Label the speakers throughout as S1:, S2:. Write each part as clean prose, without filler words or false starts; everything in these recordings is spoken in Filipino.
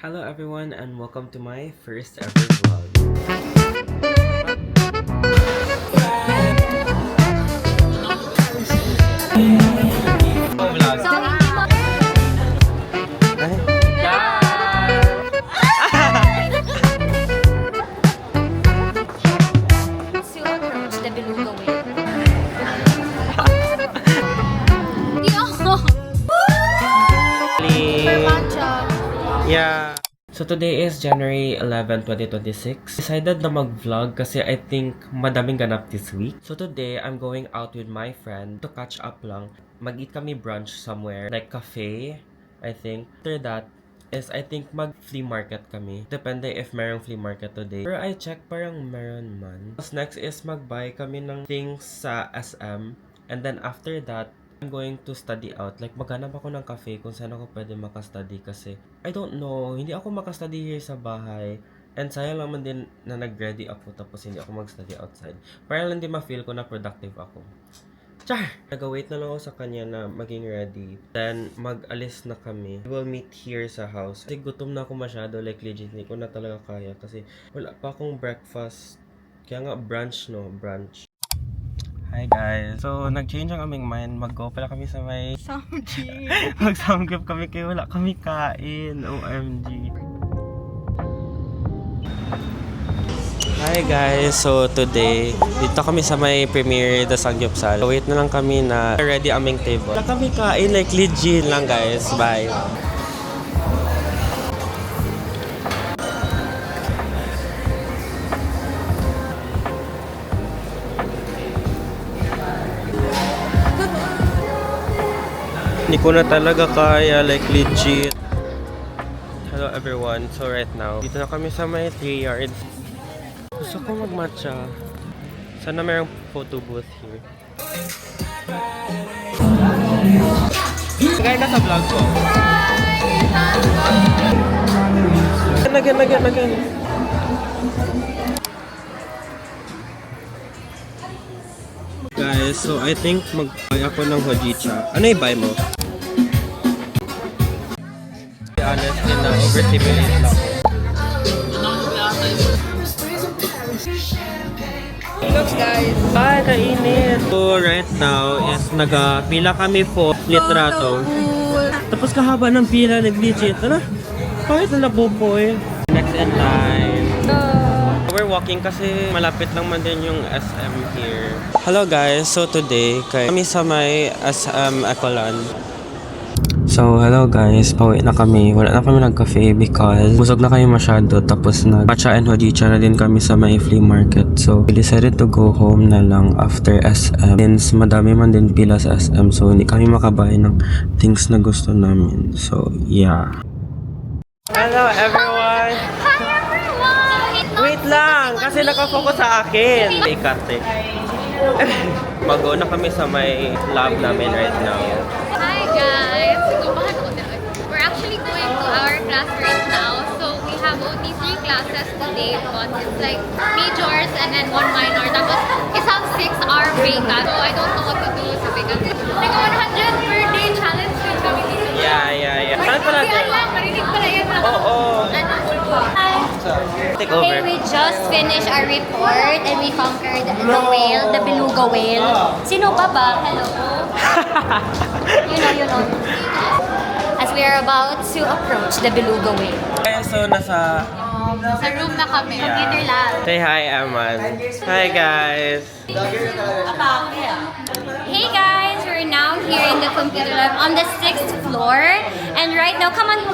S1: Hello everyone and welcome to my first ever vlog.
S2: To approach the beluga whale. Hindi ako. Permancha.
S1: Yeah. So today is January 11, 2026. Decided na mag-vlog kasi I think madaming ganap this week. So today, I'm going out with my friend to catch up lang. Mag-eat kami brunch somewhere, like cafe, I think. After that, is I think mag-flea market kami. Depende if merong flea market today. Pero I check parang meron man. Tapos next is mag-buy kami ng things sa SM. And then after that, I'm going to study out. Like, maghanap ako ng cafe kung saan ako pwede makastudy kasi I don't know, hindi ako makastudy here sa bahay. And sayang lang man din na nag-ready ako tapos hindi ako mag-study outside. Para lang din ma-feel ko na productive ako. Char! Nag-wait na lang ako sa kanya na maging ready. Then, mag-alis na kami. We'll meet here sa house. Kasi gutom na ako masyado. Like, legit, hindi ko na talaga kaya. Kasi wala pa akong breakfast. Kaya nga, brunch, no? Brunch. Hi guys! So, nag-change ang aming mind. Mag-go pala kami sa may...
S2: Samji.
S1: Mag-samgyup kami kaya wala kami kain. OMG. Hi guys! So today, dito kami sa may premiere the Samgyupsal. So, wait na lang kami na ready aming table. Wala kami kain, like legit lang guys. Bye! Hindi ko na talaga kaya, like legit. Hello everyone, so right now, dito na kami sa may 3 yards. Gusto ko mag-matcha. Sana mayroong photo booth here. Kagaya ka sa vlog ko. Again. Guys, so I think mag-buy ako ng hojicha. Ano i-buy mo? Honestly na, overstimulate lang ako.
S2: Looks guys.
S1: Ay, kainit. So, right now is nagpila kami for litrato. Tapos kahaba ng pila, nag-legit. Ano? Bakit na napupoy? Next in line. We're walking kasi malapit lang man din yung SM here. Hello guys, so today kami sa may SM Ecolan. So, hello guys, pauwi na kami. Wala na kami nag-cafe because busog na kayo masyado. Tapos nag-matcha and hojicha na din kami sa may flea market. So, we decided to go home na lang after SM. Since madami man din pila sa SM, so hindi kami makabahay ng things na gusto namin. So, yeah. Hello everyone!
S2: Hi everyone!
S1: Wait lang, kasi nakafocus sa akin. Ikat eh. Mag-go na kami sa may lab namin right now.
S2: Hi guys! We're actually going to our class right now. So we have only 3 classes today, but it's like majors and then 1 minor. Tapos isang 6-hour breakout. So I don't know what to do sa breakout. Like 100 per day challenge yun kami dito.
S1: Yeah. Saan pala
S2: Kasi
S1: ito?
S2: alam, marinig pala yan.
S1: Oo.
S2: Hi!
S1: Take over.
S2: Hey, we just finished our report and we conquered the whale, the beluga whale. Sino pa ba? Hello. You know. As we are about to approach the beluga whale.
S1: Okay, so nasa...
S2: Sa room na kami. Computer lab.
S1: Say hi, Aman. Hi, guys.
S2: Hey guys, we're now here in the computer lab on the 6th floor. And right now, come on.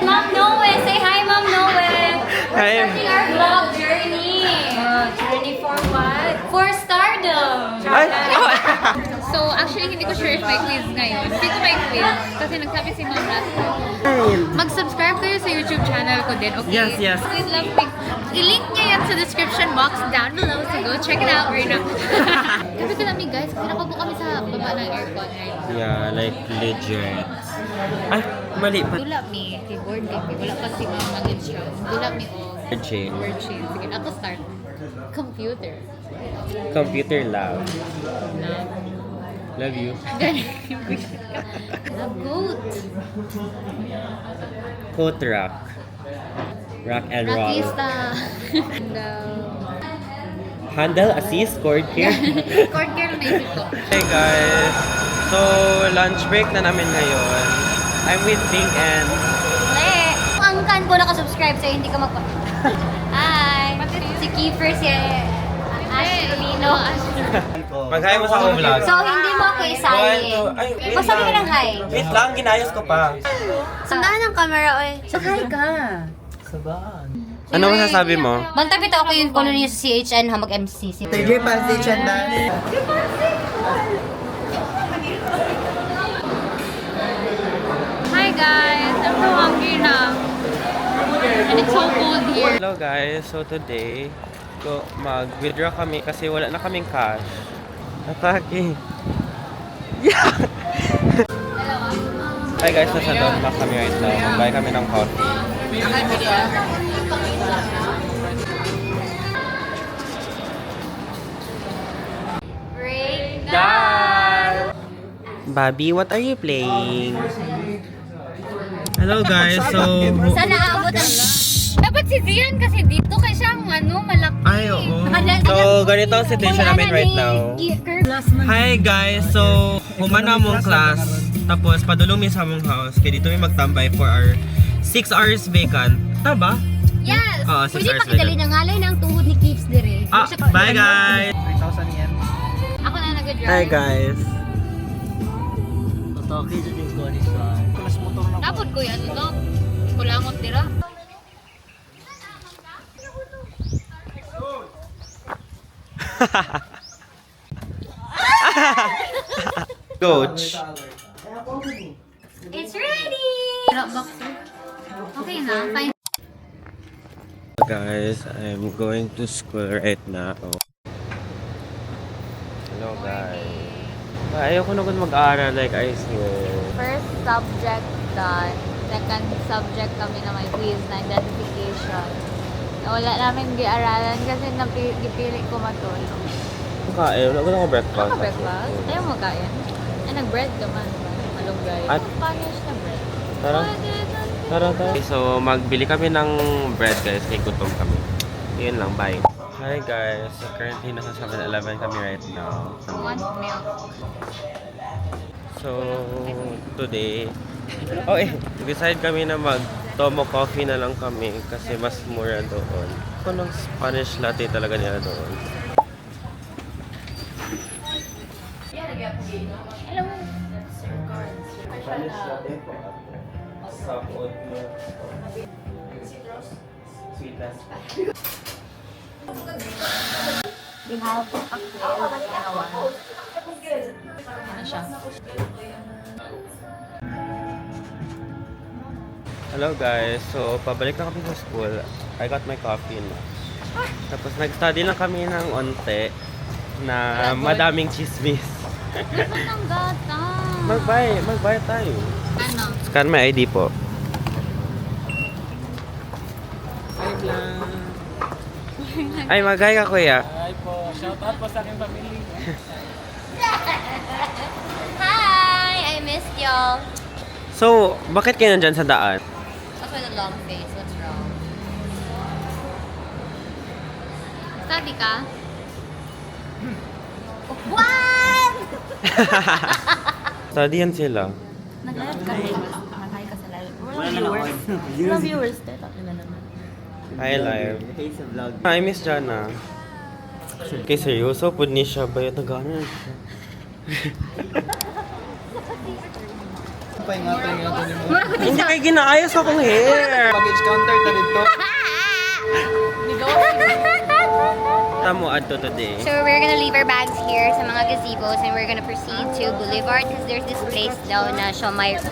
S2: Mom Noe, say hi, Mom Noe.
S1: Hi.
S2: Starting our vlog journey. Journey for what? For stardom.
S1: Ay!
S2: So, actually, hindi ko sure if may quiz ngayon. Hindi ko may quiz. Kasi nagsabi si Mom last time. Mag-subscribe kayo sa YouTube channel ko din, okay?
S1: Yes.
S2: Please love me. I-link niya yan sa description box down below. So, go check it out right now. Gabi ko namin, guys. Kasi nakaupo kami sa baba ng aircon, right?
S1: Yeah, like legit. Ay, mali pa.
S2: Dulap ni keyboard kay wala pa si Ma'am mag-instruct. Dulap ni
S1: Virgin.
S2: word chain. Sige, ako start. Computer.
S1: Computer lab.
S2: Love.
S1: Love you.
S2: Love goat.
S1: quote rock. Rock and roll.
S2: Rockista. No.
S1: Handle, assist, cord care.
S2: Cord girl na isip ko.
S1: Hey guys, so lunch break na namin ngayon. I'm with Pink and
S3: Ang kan ko nakasubscribe sa'yo, hindi ka magpa... Hi! Si Kiefer, si Ashley Lino.
S1: mag-hi mo sa akong vlog.
S3: So, hindi mo ako isali.
S1: Ay, wait
S3: Pasabi ka
S1: lang.
S3: ng hi.
S1: Wait lang, ginayos ko pa.
S3: Sandaan ang camera, oy. So, hi ka.
S1: Ano masasabi mo?
S3: Bantapit ako yung kuno niyo sa CHN Hamag MC.
S4: Sige, passage yan na.
S2: Hi guys, I'm so hungry now. And it's so cold here.
S1: Hello guys, so today mag-withdraw kami kasi wala na kaming cash. Atake. Yeah! Hi guys, nasa doon pa kami right now. Mag-buy kami ng coffee.
S3: Break
S1: Bobby, what are you playing? Hello guys, so...
S3: Sana aabot ang...
S2: Dapat si Zian kasi dito kaya siyang malaki.
S1: Ay, oo. So, ganito ang situation namin right now. Hi guys, so humana mong class tapos padulong mi sa mong house kaya dito mi magtambay for our 6 hours vacant. Tama ba?
S3: Yes!
S1: Oo, 6
S3: Pwede
S1: hours
S3: pakidali
S1: vacant.
S3: ng ngalay ng tuhod ni Keeps dire.
S1: Ah, bye guys!
S4: 3,000 yan.
S2: Ako na nag-drive.
S1: Hi guys!
S4: Tatake dyan yung gani sa... Mas motor na
S2: Dapat ko yan, no? Kulangot tira.
S1: Coach!
S3: It's ready!
S2: Okay na, fine.
S1: Guys, I'm going to school right now. Hello guys. Ayoko na mag-aaral like I swear.
S2: First subject done. Second subject kami na may quiz na identification. Wala namin gi-aralan kasi napili ko matulog.
S1: Kain, wala ko na breakfast.
S2: Ano breakfast? Ayaw mo kain? Ay, nag-bread ka man. Malunggay.
S1: At-
S2: Spanish na bread.
S1: Tara. Tara, tara. So, magbili kami ng bread guys. Kay gutom kami. Yun lang, bye. Hi guys. So, currently nasa 7-Eleven kami right now.
S2: Want milk.
S1: So, today, decide kami na mag-Tomo Coffee na lang kami kasi mas mura doon. Ako ng Spanish latte talaga nila doon.
S2: Hello.
S1: Spanish latte po. Sapot mo. Sweetness.
S2: Ano siya?
S1: Hello guys, so pabalik na kami sa school. I got my coffee na. Tapos nag-study lang kami ng onte na madaming chismis.
S2: Dapat ang gata.
S1: Mag-buy tayo.
S2: Ano?
S1: Scan my ID po. Ay, mag-hi ka kuya.
S4: Hi po. Shout out po sa aking family.
S3: Hi! I missed y'all.
S1: So, bakit kayo nandyan sa daan?
S3: What's with the long face? What's wrong?
S2: Study ka?
S3: What?
S1: Study yan sila.
S3: Nag-live ka rin. Nag-hi ka sa live.
S4: Walang
S3: viewers. Tayo na naman.
S1: Hi, live.
S4: Hey sa vlog.
S1: I miss Jana. Okay, seryoso? Pud ni siya. Bayad na gano'n siya.
S4: Ingatan mo.
S1: Hindi kayo ginaayos akong hair.
S4: Package counter ta dito.
S1: Tamo add to today.
S3: So we're gonna leave our bags here sa mga gazebos and we're gonna proceed to Boulevard because there's this place daw na siomay at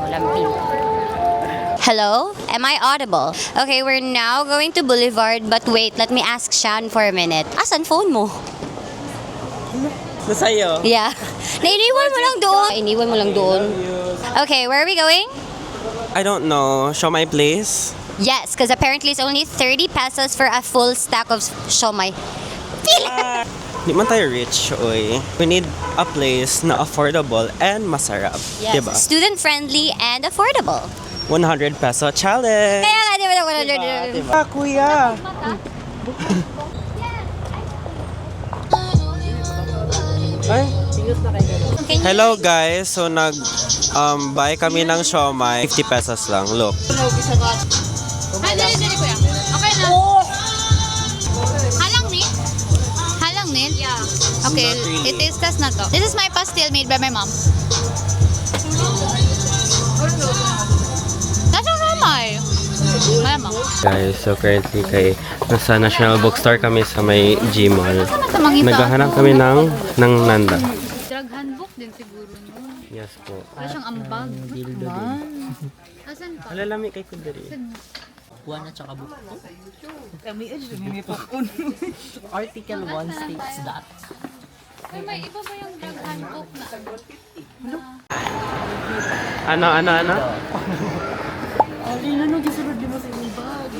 S3: walang bill. Hello? Am I audible? Okay, we're now going to Boulevard but wait, let me ask Shan for a minute. Asan phone mo?
S1: Nasa'yo.
S3: Yeah. Nainiwan mo lang doon. Iniwan mo lang doon. Okay, where are we going?
S1: I don't know. Show my place.
S3: Yes, because apparently it's only 30 pesos for a full stack of siomay. Feel it!
S1: Di man tayo rich, oy. We need a place na affordable and masarap.
S3: Yes,
S1: Diba?
S3: student-friendly and affordable.
S1: 100 peso challenge.
S3: Kaya nga, di ba na 100?
S1: Ah, kuya. Ay. Hello guys, so buy kami ng siomai, 50 pesos lang. Look.
S2: Ay, dali, kuya. Okay na. Halang ni? Halang ni? Yeah. Okay,
S1: Not really.
S2: it is test na to. This is my pastel made by my mom. Nasa ramay. Mama.
S1: Guys, so currently nasa National Bookstore kami sa may Gmall. Naghahanap kami ng Nanda.
S2: Drug handbook din siguro nun.
S1: Yes po.
S2: Wala siyang ambag. Asan pa?
S1: Alalami kay Kudari.
S4: Buwan at saka buko. Kami may popcorn. Article 1 states that.
S2: Ay, may iba ba yung drug handbook na?
S1: Ano?
S4: Ay, ano gisulod din mo sa imong bag?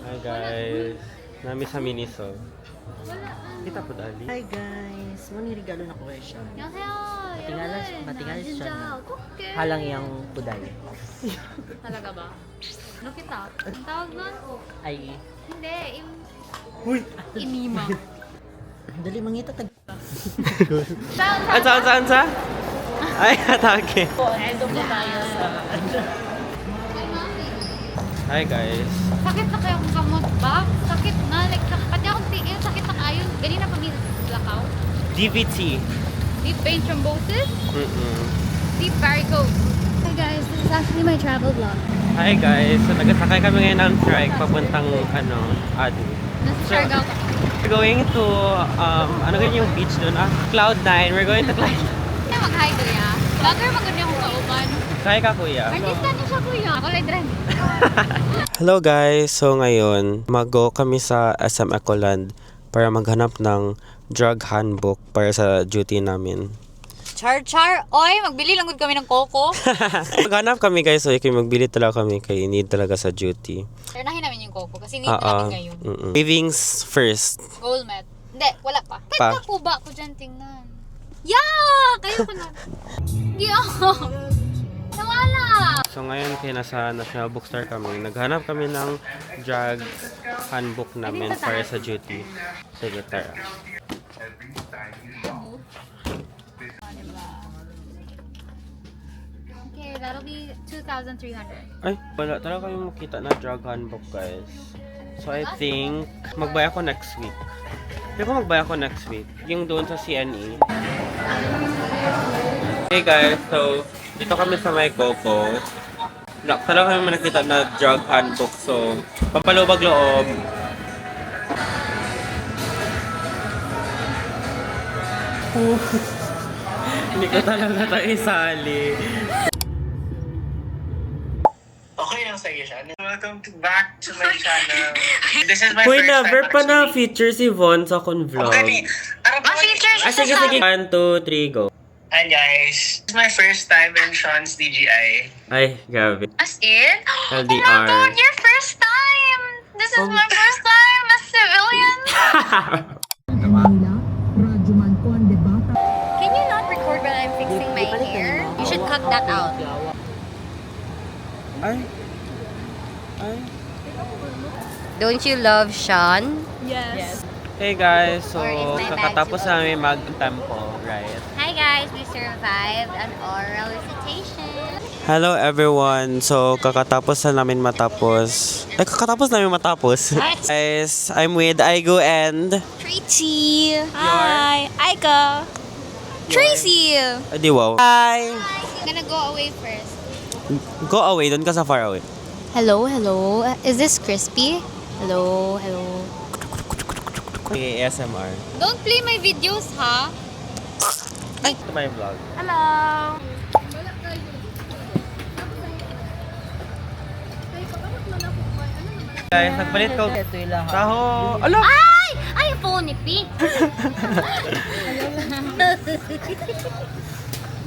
S1: Hi guys. Nami sa Miniso. Kita po dali.
S4: Hi guys, mani regalo na ko siya. Matingalas siya na. Halang yang puday.
S2: Talaga ba? Ano kita? Ang tawag nun?
S4: Ay,
S2: Hindi, yung
S1: Uy!
S2: inima.
S4: dali mangita tag.
S1: Ansa? Ay, atake.
S4: Endo po tayo sa
S1: Hi guys.
S2: Sakit na kayong kamot ba? Sakit na. Like, pati akong tingin, sakit na kayo. Ganina pa minsan sa lakaw.
S1: DVT.
S2: Deep vein thrombosis.
S1: Mm-mm.
S2: Deep varicose. Hi guys, this is actually my travel vlog.
S1: Hi guys. So nagasakay kami ngayon ng trike papuntang Adu.
S2: Nasa
S1: So,
S2: Siargao ka.
S1: We're going to ano ganyan yung beach doon? Cloud9. We're going to Cloud9.
S2: Kaya mag-hi kuya. Vlogger maganda yung kauban.
S1: Kaya ka kuya.
S2: Artista niya siya kuya. Ako lang dran.
S1: Hello guys. So ngayon, mag-go kami sa SM Ecoland para maghanap ng drug handbook para sa duty namin.
S2: Char. Oy, magbili lang kami ng coco.
S1: Maghanap kami guys, so magbili talaga kami kay need talaga sa duty.
S2: Ternahin namin yung coco kasi need namin ngayon.
S1: Savings first.
S2: Gold met. Hindi, wala pa.
S1: Pa.
S2: Kahit kuba ko dyan tingnan. Yeah! Kayo ka na. Yeah! Nawala!
S1: So ngayon kaya nasa National Bookstore kami, naghanap kami ng drug handbook namin para sa duty. Sige, tara.
S2: Okay, that'll be 2,300.
S1: Ay, wala talaga kayong makita na drug handbook guys. So I think, magbaya ako next week. Hindi ko magbaya ako next week. Yung doon sa CNE. Hey guys, so dito kami sa may Coco. Talaga kami nakita na drug handbook. So, pampalubag loob. Hindi ko talaga tayo isali.
S5: Okay lang sa iyo siya. Welcome back to my channel. This is my
S1: Uy,
S5: first
S1: never
S5: time
S1: pa na
S5: actually.
S1: feature si Von sa akong vlog.
S5: Okay, features?
S1: Ah, sige. 1, 2, 3, go.
S5: Hi guys. This is my first time in Sean's DGI.
S1: Ay, grabe.
S2: As in?
S1: LDR.
S2: your first time! This is my first time as civilian!
S3: Can you not record when I'm fixing my hair? You should cut that out.
S1: Ay.
S3: Don't you love Sean?
S2: Yes.
S1: Hey guys, so
S3: Or is my
S1: kakatapos
S3: bad
S1: namin mag-tempo, right?
S3: Hi guys, we survived an oral recitation.
S1: Hello everyone. So kakatapos na namin matapos. Guys, I'm with Aigo and
S3: Tracy. Hi. Aika. Tracy.
S1: Di wow. Hi.
S2: I'm gonna go away first.
S1: Go away, doon ka sa far away.
S3: Hello. Is this crispy? Hello.
S1: Okay, ASMR.
S2: Don't play my videos, ha?
S1: Ay, ito my vlog.
S3: Hello.
S1: Guys, nagpalit ko. Taho. Ala!
S3: Ay, phone ni P.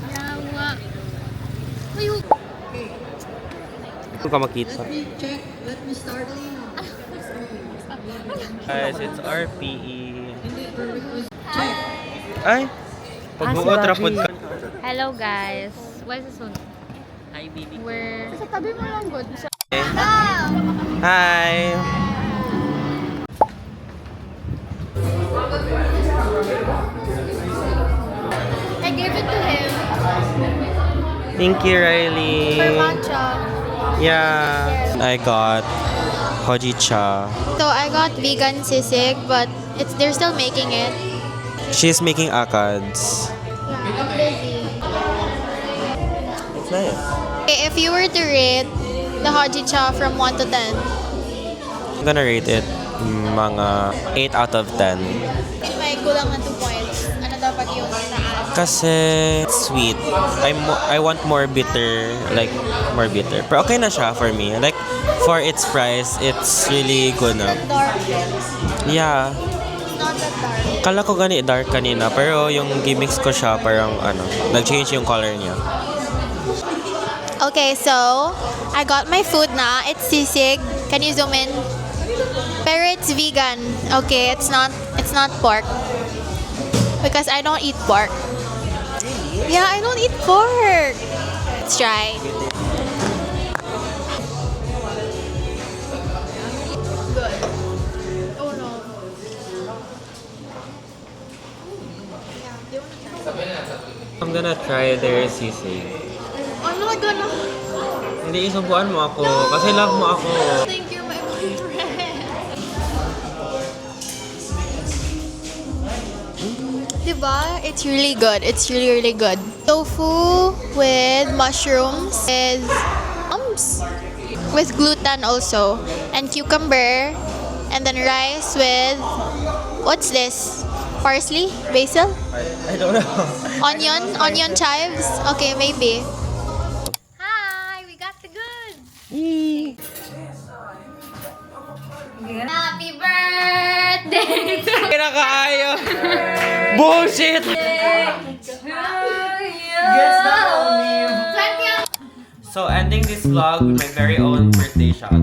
S2: Yawa. Uy,
S1: Kung ka makita. Guys, it's RPE. Ay! Pag-uot, rapod ka.
S3: Hello guys.
S2: Why is it so?
S4: Hi, baby.
S2: Where?
S1: Hi!
S2: I gave it to him
S1: Thank you, Riley.
S2: for matcha.
S1: Yeah. I got hojicha.
S2: So I got vegan sisig, but they're still making it.
S1: She's making akads.
S2: Yeah, I'm busy.
S1: It's nice.
S2: Okay, if you were to rate the hojicha from 1 to 10,
S1: I'm gonna rate it mga 8 out of 10.
S2: may kulang na 2 points. Ano dapat yung taas?
S1: Kasi it's sweet. I want more bitter, like more bitter. Pero okay na siya for me. Like for its price, it's really good na.
S2: Dark.
S1: Yeah.
S2: Not that dark.
S1: Kala ko gani dark kanina, pero yung gimmicks ko siya parang nag-change yung color niya.
S2: Okay, so I got my food na. It's sisig. Can you zoom in? Pero it's vegan. Okay, it's not pork. Because I don't eat pork. Yeah, I don't eat pork. Let's try. Good. Oh no.
S1: I'm gonna try their sisig.
S2: I'm not gonna.
S1: Hindi, isubuan mo ako. Kasi love mo ako.
S2: Thank you, my boyfriend. Diba? It's really good. It's really, really good. Tofu with mushrooms, with gluten also, and cucumber, and then rice with, what's this? Parsley? Basil?
S1: I don't know.
S2: Onion chives? Okay, maybe. Hi, we got the goods. Happy birthday to
S1: Kinakaayo! Bullshit! So, ending this vlog with my very own birthday shot.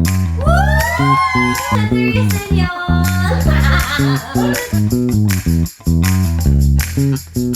S2: Woo!